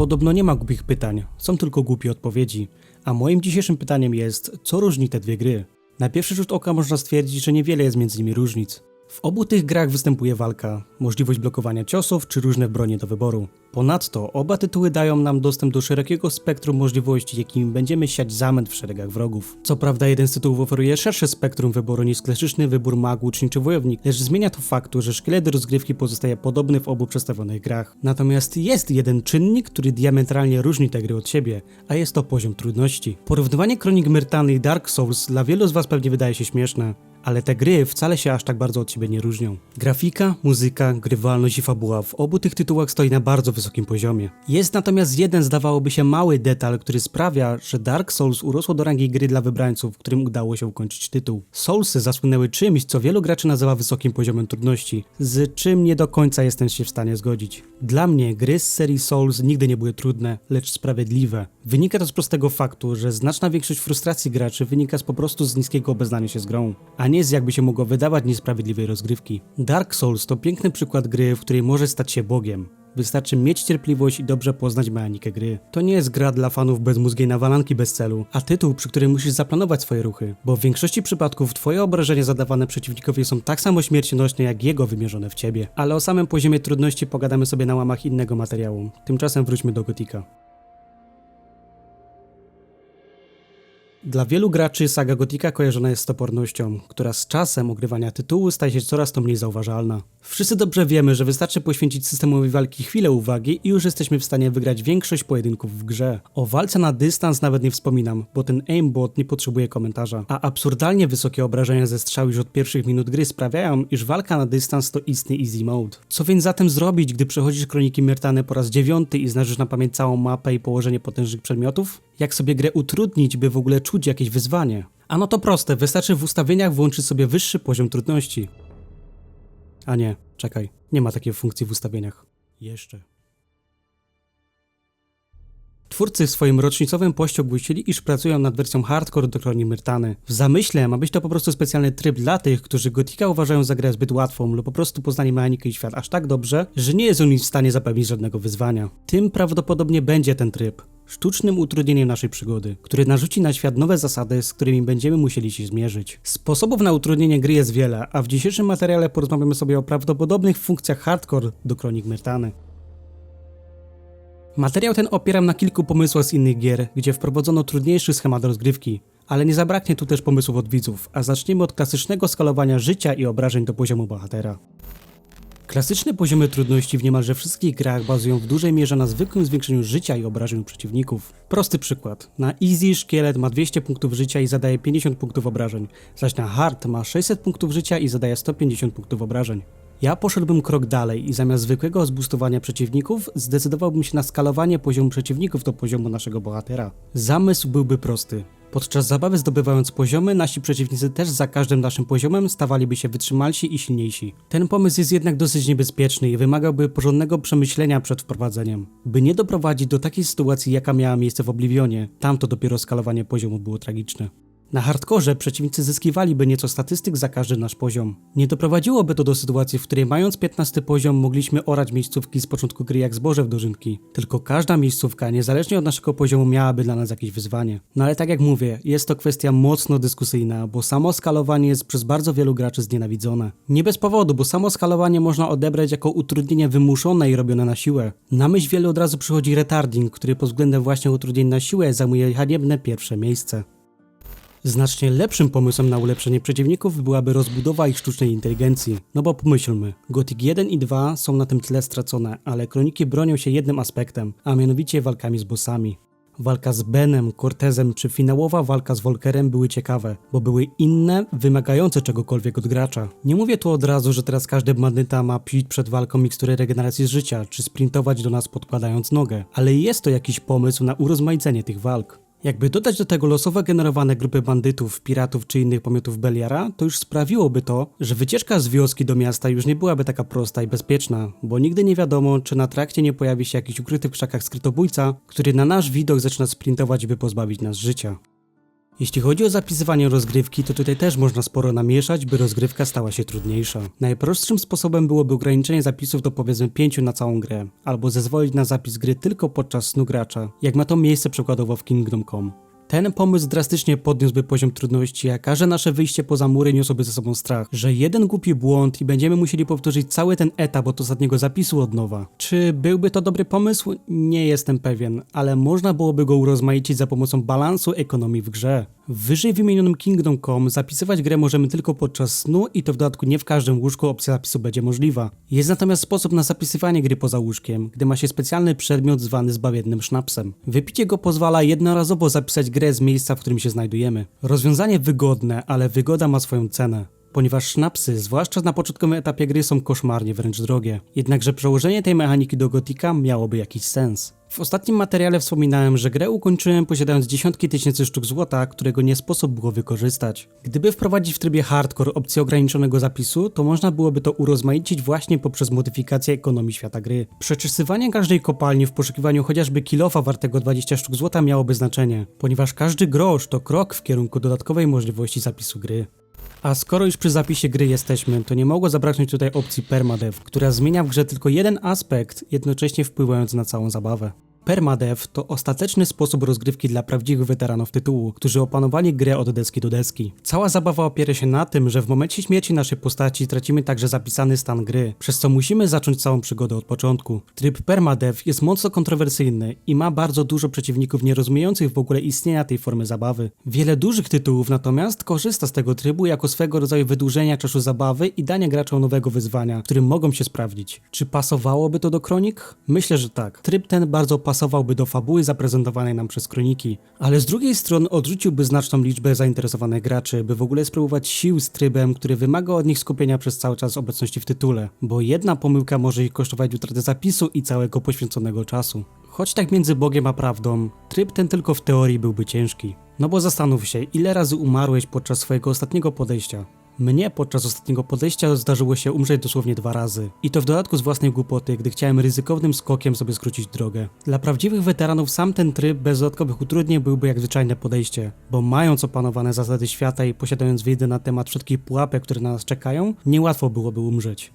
Podobno nie ma głupich pytań, są tylko głupie odpowiedzi. A moim dzisiejszym pytaniem jest, co różni te dwie gry? Na pierwszy rzut oka można stwierdzić, że niewiele jest między nimi różnic. W obu tych grach występuje walka, możliwość blokowania ciosów czy różne bronie do wyboru. Ponadto oba tytuły dają nam dostęp do szerokiego spektrum możliwości, jakimi będziemy siać zamęt w szeregach wrogów. Co prawda jeden z tytułów oferuje szersze spektrum wyboru niż klasyczny wybór mag, łucznik czy wojownik, lecz zmienia to faktu, że szkielet rozgrywki pozostaje podobny w obu przedstawionych grach. Natomiast jest jeden czynnik, który diametralnie różni te gry od siebie, a jest to poziom trudności. Porównywanie Kronik Myrtany i Dark Souls dla wielu z was pewnie wydaje się śmieszne. Ale te gry wcale się aż tak bardzo od siebie nie różnią. Grafika, muzyka, grywalność i fabuła w obu tych tytułach stoi na bardzo wysokim poziomie. Jest natomiast jeden, zdawałoby się, mały detal, który sprawia, że Dark Souls urosło do rangi gry dla wybrańców, którym udało się ukończyć tytuł. Soulsy zasłynęły czymś, co wielu graczy nazywa wysokim poziomem trudności, z czym nie do końca jestem się w stanie zgodzić. Dla mnie gry z serii Souls nigdy nie były trudne, lecz sprawiedliwe. Wynika to z prostego faktu, że znaczna większość frustracji graczy wynika po prostu z niskiego obeznania się z grą, a nie z, jakby się mogło wydawać, niesprawiedliwej rozgrywki. Dark Souls to piękny przykład gry, w której możesz stać się Bogiem. Wystarczy mieć cierpliwość i dobrze poznać mechanikę gry. To nie jest gra dla fanów bezmózgiej nawalanki bez celu, a tytuł, przy którym musisz zaplanować swoje ruchy, bo w większości przypadków twoje obrażenia zadawane przeciwnikowi są tak samo śmiercionośne jak jego wymierzone w ciebie. Ale o samym poziomie trudności pogadamy sobie na łamach innego materiału. Tymczasem wróćmy do Gotika. Dla wielu graczy saga Gotika kojarzona jest z topornością, która z czasem ogrywania tytułu staje się coraz to mniej zauważalna. Wszyscy dobrze wiemy, że wystarczy poświęcić systemowi walki chwilę uwagi i już jesteśmy w stanie wygrać większość pojedynków w grze. O walce na dystans nawet nie wspominam, bo ten aimbot nie potrzebuje komentarza. A absurdalnie wysokie obrażenia ze strzał już od pierwszych minut gry sprawiają, iż walka na dystans to istny easy mode. Co więc zatem zrobić, gdy przechodzisz Kroniki Myrtany po raz 9 i znasz już na pamięć całą mapę i położenie potężnych przedmiotów? Jak sobie grę utrudnić, by w ogóle czuć jakieś wyzwanie? Ano to proste, wystarczy w ustawieniach włączyć sobie wyższy poziom trudności. A nie, czekaj, nie ma takiej funkcji w ustawieniach. Jeszcze. Twórcy w swoim rocznicowym poście ogłosili, iż pracują nad wersją hardcore do Kronik Myrtany. W zamyśle ma być to po prostu specjalny tryb dla tych, którzy Gotika uważają za grę zbyt łatwą lub po prostu poznali mechanikę i świat aż tak dobrze, że nie jest on im w stanie zapewnić żadnego wyzwania. Tym prawdopodobnie będzie ten tryb. Sztucznym utrudnieniem naszej przygody, który narzuci na świat nowe zasady, z którymi będziemy musieli się zmierzyć. Sposobów na utrudnienie gry jest wiele, a w dzisiejszym materiale porozmawiamy sobie o prawdopodobnych funkcjach hardcore do Kronik Myrtany. Materiał ten opieram na kilku pomysłach z innych gier, gdzie wprowadzono trudniejszy schemat rozgrywki, ale nie zabraknie tu też pomysłów od widzów, a zaczniemy od klasycznego skalowania życia i obrażeń do poziomu bohatera. Klasyczne poziomy trudności w niemalże wszystkich grach bazują w dużej mierze na zwykłym zwiększeniu życia i obrażeń przeciwników. Prosty przykład. Na Easy szkielet ma 200 punktów życia i zadaje 50 punktów obrażeń, zaś na Hard ma 600 punktów życia i zadaje 150 punktów obrażeń. Ja poszedłbym krok dalej i zamiast zwykłego zboostowania przeciwników zdecydowałbym się na skalowanie poziomu przeciwników do poziomu naszego bohatera. Zamysł byłby prosty. Podczas zabawy zdobywając poziomy, nasi przeciwnicy też za każdym naszym poziomem stawaliby się wytrzymalsi i silniejsi. Ten pomysł jest jednak dosyć niebezpieczny i wymagałby porządnego przemyślenia przed wprowadzeniem, by nie doprowadzić do takiej sytuacji, jaka miała miejsce w Oblivionie. Tam to dopiero skalowanie poziomu było tragiczne. Na hardkorze przeciwnicy zyskiwaliby nieco statystyk za każdy nasz poziom. Nie doprowadziłoby to do sytuacji, w której mając 15 poziom mogliśmy orać miejscówki z początku gry jak zboże w dożynki. Tylko każda miejscówka, niezależnie od naszego poziomu, miałaby dla nas jakieś wyzwanie. No ale tak jak mówię, jest to kwestia mocno dyskusyjna, bo samo skalowanie jest przez bardzo wielu graczy znienawidzone. Nie bez powodu, bo samo skalowanie można odebrać jako utrudnienie wymuszone i robione na siłę. Na myśl wielu od razu przychodzi retarding, który pod względem właśnie utrudnień na siłę zajmuje haniebne pierwsze miejsce. Znacznie lepszym pomysłem na ulepszenie przeciwników byłaby rozbudowa ich sztucznej inteligencji. No bo pomyślmy, Gothic 1 i 2 są na tym tle stracone, ale Kroniki bronią się jednym aspektem, a mianowicie walkami z bossami. Walka z Benem, Cortezem czy finałowa walka z Volkerem były ciekawe, bo były inne, wymagające czegokolwiek od gracza. Nie mówię tu od razu, że teraz każdy bandyta ma pić przed walką mikstury regeneracji z życia, czy sprintować do nas podkładając nogę, ale jest to jakiś pomysł na urozmaicenie tych walk. Jakby dodać do tego losowo generowane grupy bandytów, piratów czy innych pomiotów Beliara, to już sprawiłoby to, że wycieczka z wioski do miasta już nie byłaby taka prosta i bezpieczna, bo nigdy nie wiadomo, czy na trakcie nie pojawi się jakiś ukryty w krzakach skrytobójca, który na nasz widok zaczyna sprintować, by pozbawić nas życia. Jeśli chodzi o zapisywanie rozgrywki, to tutaj też można sporo namieszać, by rozgrywka stała się trudniejsza. Najprostszym sposobem byłoby ograniczenie zapisów do powiedzmy 5 na całą grę, albo zezwolić na zapis gry tylko podczas snu gracza, jak ma to miejsce przykładowo w Kingdom Come. Ten pomysł drastycznie podniósłby poziom trudności, a każde nasze wyjście poza mury niosłoby ze sobą strach, że jeden głupi błąd i będziemy musieli powtórzyć cały ten etap od ostatniego zapisu od nowa. Czy byłby to dobry pomysł? Nie jestem pewien, ale można byłoby go urozmaicić za pomocą balansu ekonomii w grze. W wyżej wymienionym Kingdom Come zapisywać grę możemy tylko podczas snu i to w dodatku nie w każdym łóżku opcja zapisu będzie możliwa. Jest natomiast sposób na zapisywanie gry poza łóżkiem, gdy ma się specjalny przedmiot zwany zbawiennym sznapsem. Wypicie go pozwala jednorazowo zapisać grę z miejsca, w którym się znajdujemy. Rozwiązanie wygodne, ale wygoda ma swoją cenę. Ponieważ sznapsy, zwłaszcza na początkowym etapie gry, są koszmarnie wręcz drogie. Jednakże przełożenie tej mechaniki do Gothica miałoby jakiś sens. W ostatnim materiale wspominałem, że grę ukończyłem posiadając dziesiątki tysięcy sztuk złota, którego nie sposób było wykorzystać. Gdyby wprowadzić w trybie hardcore opcję ograniczonego zapisu, to można byłoby to urozmaicić właśnie poprzez modyfikację ekonomii świata gry. Przeczesywanie każdej kopalni w poszukiwaniu chociażby kilofa wartego 20 sztuk złota miałoby znaczenie, ponieważ każdy grosz to krok w kierunku dodatkowej możliwości zapisu gry. A skoro już przy zapisie gry jesteśmy, to nie mogło zabraknąć tutaj opcji Permadeath, która zmienia w grze tylko jeden aspekt, jednocześnie wpływając na całą zabawę. Permadeath to ostateczny sposób rozgrywki dla prawdziwych weteranów tytułu, którzy opanowali grę od deski do deski. Cała zabawa opiera się na tym, że w momencie śmierci naszej postaci tracimy także zapisany stan gry, przez co musimy zacząć całą przygodę od początku. Tryb Permadeath jest mocno kontrowersyjny i ma bardzo dużo przeciwników nierozumiejących w ogóle istnienia tej formy zabawy. Wiele dużych tytułów natomiast korzysta z tego trybu jako swego rodzaju wydłużenia czasu zabawy i dania graczom nowego wyzwania, którym mogą się sprawdzić. Czy pasowałoby to do Kronik? Myślę, że tak. Tryb ten bardzo pasowałby do fabuły zaprezentowanej nam przez Kroniki, ale z drugiej strony odrzuciłby znaczną liczbę zainteresowanych graczy, by w ogóle spróbować sił z trybem, który wymaga od nich skupienia przez cały czas obecności w tytule, bo jedna pomyłka może ich kosztować utratę zapisu i całego poświęconego czasu. Choć tak między Bogiem a prawdą, tryb ten tylko w teorii byłby ciężki. No bo zastanów się, ile razy umarłeś podczas swojego ostatniego podejścia? Mnie podczas ostatniego podejścia zdarzyło się umrzeć dosłownie 2 razy. I to w dodatku z własnej głupoty, gdy chciałem ryzykownym skokiem sobie skrócić drogę. Dla prawdziwych weteranów sam ten tryb bez dodatkowych utrudnień byłby jak zwyczajne podejście, bo mając opanowane zasady świata i posiadając wiedzę na temat wszystkich pułapek, które na nas czekają, niełatwo byłoby umrzeć.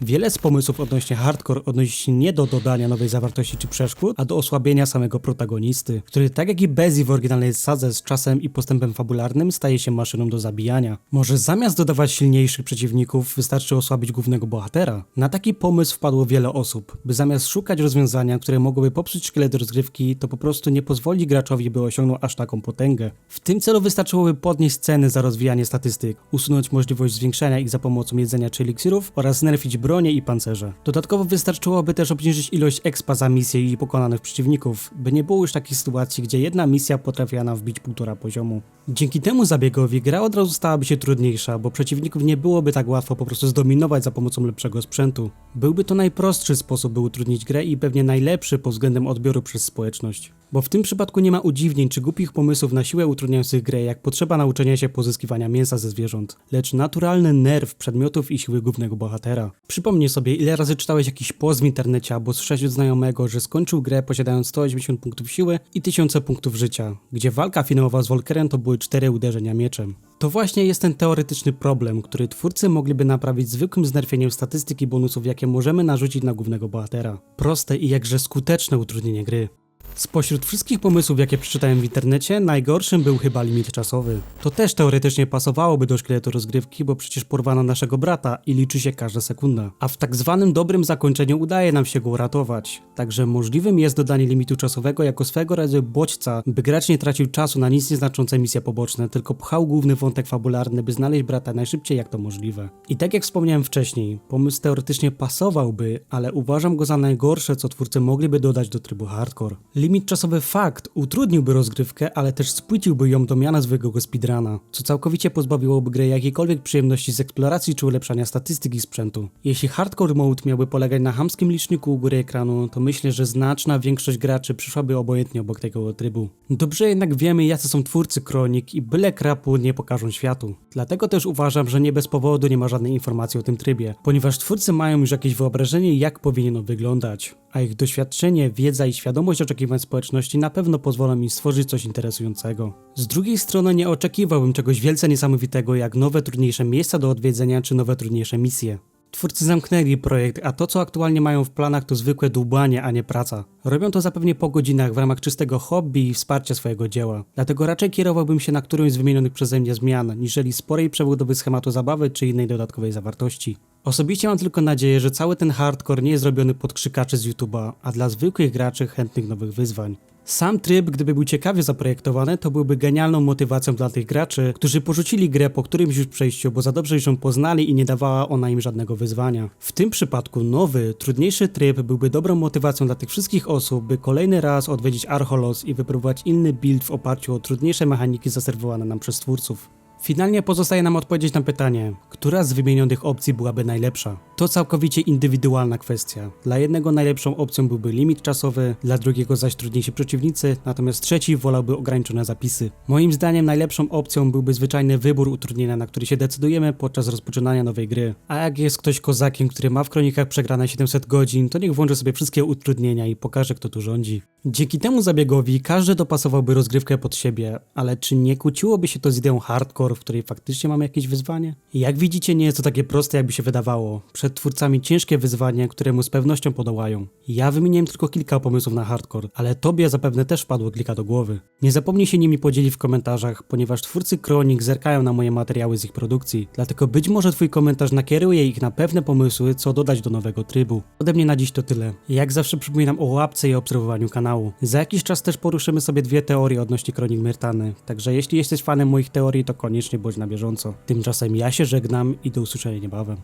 Wiele z pomysłów odnośnie hardcore odnosi się nie do dodania nowej zawartości czy przeszkód, a do osłabienia samego protagonisty, który tak jak i Bezi w oryginalnej sadze z czasem i postępem fabularnym staje się maszyną do zabijania. Może zamiast dodawać silniejszych przeciwników wystarczy osłabić głównego bohatera? Na taki pomysł wpadło wiele osób, by zamiast szukać rozwiązania, które mogłyby popsuć szkielet rozgrywki, to po prostu nie pozwoli graczowi, by osiągnął aż taką potęgę. W tym celu wystarczyłoby podnieść ceny za rozwijanie statystyk, usunąć możliwość zwiększania ich za pomocą jedzenia czy eliksirów oraz nerfić bronie i pancerze. Dodatkowo wystarczyłoby też obniżyć ilość expa za misje i pokonanych przeciwników, by nie było już takiej sytuacji, gdzie jedna misja potrafiła nam wbić 1,5 poziomu. Dzięki temu zabiegowi gra od razu stałaby się trudniejsza, bo przeciwników nie byłoby tak łatwo po prostu zdominować za pomocą lepszego sprzętu. Byłby to najprostszy sposób, by utrudnić grę i pewnie najlepszy pod względem odbioru przez społeczność. Bo w tym przypadku nie ma udziwnień czy głupich pomysłów na siłę utrudniających grę, jak potrzeba nauczenia się pozyskiwania mięsa ze zwierząt, lecz naturalny nerw przedmiotów i siły głównego bohatera. Przypomnij sobie, ile razy czytałeś jakiś post w internecie albo słyszałeś od znajomego, że skończył grę posiadając 180 punktów siły i 1000 punktów życia, gdzie walka finałowa z Volkerem to były 4 uderzenia mieczem. To właśnie jest ten teoretyczny problem, który twórcy mogliby naprawić zwykłym znerfieniem statystyk i bonusów, jakie możemy narzucić na głównego bohatera. Proste i jakże skuteczne utrudnienie gry. Spośród wszystkich pomysłów, jakie przeczytałem w internecie, najgorszym był chyba limit czasowy. To też teoretycznie pasowałoby do szkieletu rozgrywki, bo przecież porwano naszego brata i liczy się każda sekunda. A w tak zwanym dobrym zakończeniu udaje nam się go uratować. Także możliwym jest dodanie limitu czasowego jako swego rodzaju bodźca, by gracz nie tracił czasu na nic nieznaczące misje poboczne, tylko pchał główny wątek fabularny, by znaleźć brata najszybciej jak to możliwe. I tak jak wspomniałem wcześniej, pomysł teoretycznie pasowałby, ale uważam go za najgorsze, co twórcy mogliby dodać do trybu hardcore. Limit czasowy fakt utrudniłby rozgrywkę, ale też spłyciłby ją do miana zwykłego speedruna, co całkowicie pozbawiłoby grę jakiejkolwiek przyjemności z eksploracji czy ulepszania statystyk i sprzętu. Jeśli hardcore mode miałby polegać na chamskim liczniku u góry ekranu, to myślę, że znaczna większość graczy przyszłaby obojętnie obok tego trybu. Dobrze jednak wiemy, jacy są twórcy Kronik i byle krapu nie pokażą światu. Dlatego też uważam, że nie bez powodu nie ma żadnej informacji o tym trybie, ponieważ twórcy mają już jakieś wyobrażenie, jak powinien on wyglądać, a ich doświadczenie, wiedza i świadomość oczekiwań zainteresowań społeczności na pewno pozwolą mi stworzyć coś interesującego. Z drugiej strony nie oczekiwałbym czegoś wielce niesamowitego jak nowe trudniejsze miejsca do odwiedzenia czy nowe trudniejsze misje. Twórcy zamknęli projekt, a to co aktualnie mają w planach to zwykłe dłubanie, a nie praca. Robią to zapewne po godzinach w ramach czystego hobby i wsparcia swojego dzieła. Dlatego raczej kierowałbym się na którąś z wymienionych przeze mnie zmian, niżeli sporej przebudowy schematu zabawy czy innej dodatkowej zawartości. Osobiście mam tylko nadzieję, że cały ten hardcore nie jest robiony pod krzykaczy z YouTube'a, a dla zwykłych graczy chętnych nowych wyzwań. Sam tryb, gdyby był ciekawie zaprojektowany, to byłby genialną motywacją dla tych graczy, którzy porzucili grę po którymś już przejściu, bo za dobrze już ją poznali i nie dawała ona im żadnego wyzwania. W tym przypadku nowy, trudniejszy tryb byłby dobrą motywacją dla tych wszystkich osób, by kolejny raz odwiedzić Archolos i wypróbować inny build w oparciu o trudniejsze mechaniki zaserwowane nam przez twórców. Finalnie pozostaje nam odpowiedzieć na pytanie, która z wymienionych opcji byłaby najlepsza. To całkowicie indywidualna kwestia. Dla jednego najlepszą opcją byłby limit czasowy, dla drugiego zaś trudniejsi przeciwnicy, natomiast trzeci wolałby ograniczone zapisy. Moim zdaniem najlepszą opcją byłby zwyczajny wybór utrudnienia, na który się decydujemy podczas rozpoczynania nowej gry. A jak jest ktoś kozakiem, który ma w kronikach przegrane 700 godzin, to niech włączy sobie wszystkie utrudnienia i pokaże, kto tu rządzi. Dzięki temu zabiegowi każdy dopasowałby rozgrywkę pod siebie, ale czy nie kłóciłoby się to z ideą hardcore, w której faktycznie mamy jakieś wyzwanie? Jak widzicie, nie jest to takie proste, jakby się wydawało. Przed twórcami ciężkie wyzwanie, któremu z pewnością podołają. Ja wymieniłem tylko kilka pomysłów na hardcore, ale tobie zapewne też wpadło kilka do głowy. Nie zapomnij się nimi podzielić w komentarzach, ponieważ twórcy kronik zerkają na moje materiały z ich produkcji, dlatego być może twój komentarz nakieruje ich na pewne pomysły, co dodać do nowego trybu. Ode mnie na dziś to tyle. Jak zawsze przypominam o łapce i obserwowaniu kanału. Za jakiś czas też poruszymy sobie dwie teorie odnośnie kronik Myrtany, także jeśli jesteś fanem moich teorii, to koniecznie bądź na bieżąco. Tymczasem ja się żegnam i do usłyszenia niebawem.